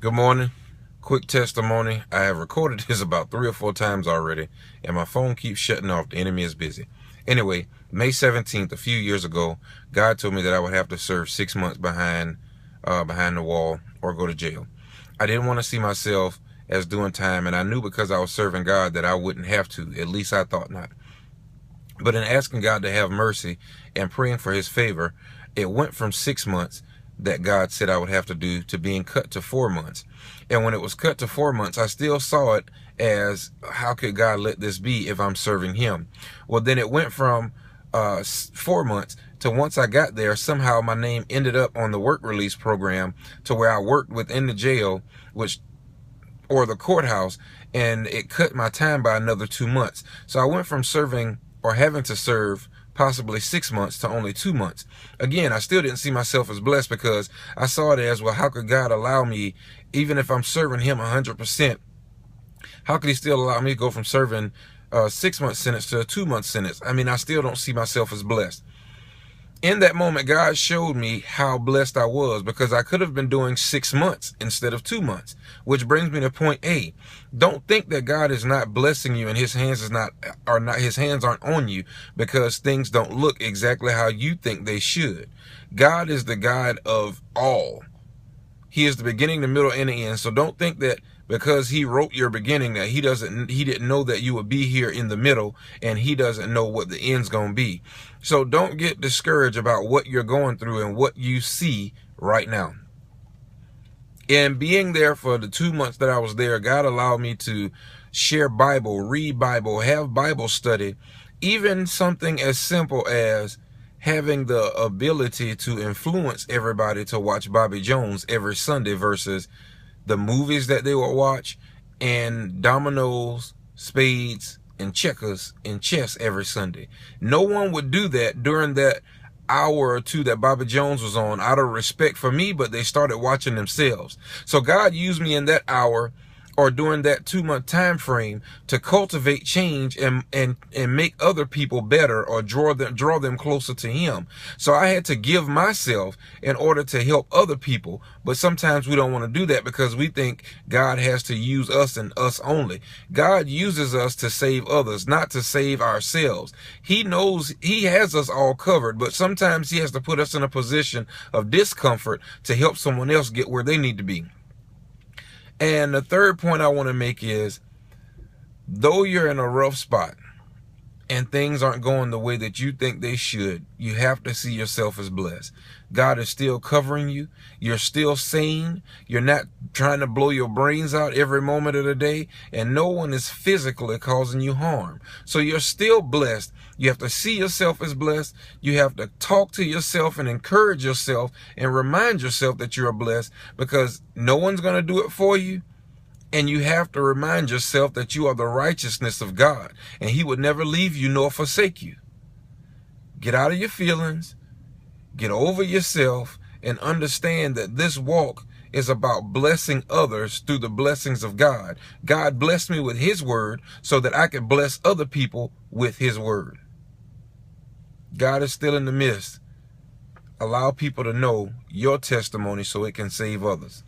Good morning. Quick testimony. I have recorded this about 3 or 4 times already, and my phone keeps shutting off. The enemy is busy. Anyway, May 17th, a few years ago, God told me that I would have to serve 6 months behind the wall or go to jail. I didn't want to see myself as doing time, and I knew because I was serving God that I wouldn't have to. At least I thought not. But in asking God to have mercy and praying for his favor, it went from 6 months that God said I would have to do to being cut to 4 months. And when it was cut to 4 months, I still saw it as, how could God let this be if I'm serving him? Well, then it went from 4 months to, once I got there, somehow my name ended up on the work release program to where I worked within the jail, or the courthouse, and it cut my time by another 2 months. So I went from serving, or having to serve, possibly 6 months to only 2 months. Again, I still didn't see myself as blessed because I saw it as, well, how could God allow me, even if I'm serving him 100%, how could he still allow me to go from serving a 6-month sentence to a 2-month sentence? I mean, I still don't see myself as blessed. In that moment, God showed me how blessed I was, because I could have been doing 6 months instead of 2 months, which brings me to point A. Don't think that God is not blessing you and his hands aren't on you because things don't look exactly how you think they should. God is the God of all. He is the beginning, the middle, and the end. So don't think that because he wrote your beginning that he didn't know that you would be here in the middle, and he doesn't know what the end's going to be. So don't get discouraged about what you're going through and what you see right now. And being there for the 2 months that I was there, God allowed me to share Bible, read Bible, have Bible study, even something as simple as having the ability to influence everybody to watch Bobby Jones every Sunday versus the movies that they would watch, and dominoes, spades, and checkers and chess every Sunday. No one would do that during that hour or two that Bobby Jones was on out of respect for me, but they started watching themselves. So God used me in that hour, or during that 2-month time frame, to cultivate change and make other people better, or draw them closer to him. So I had to give myself in order to help other people. But sometimes we don't want to do that because we think God has to use us and us only. God uses us to save others, not to save ourselves. He knows he has us all covered, but sometimes he has to put us in a position of discomfort to help someone else get where they need to be. And the third point I want to make is, though you're in a rough spot and things aren't going the way that you think they should, you have to see yourself as blessed. God is still covering you. You're still sane. You're not trying to blow your brains out every moment of the day, and no one is physically causing you harm. So you're still blessed. You have to see yourself as blessed. You have to talk to yourself and encourage yourself and remind yourself that you're blessed, because no one's going to do it for you. And you have to remind yourself that you are the righteousness of God, and he would never leave you nor forsake you. Get out of your feelings, get over yourself, and understand that this walk is about blessing others through the blessings of God. God blessed me with his word so that I could bless other people with his word. God is still in the midst. Allow people to know your testimony so it can save others.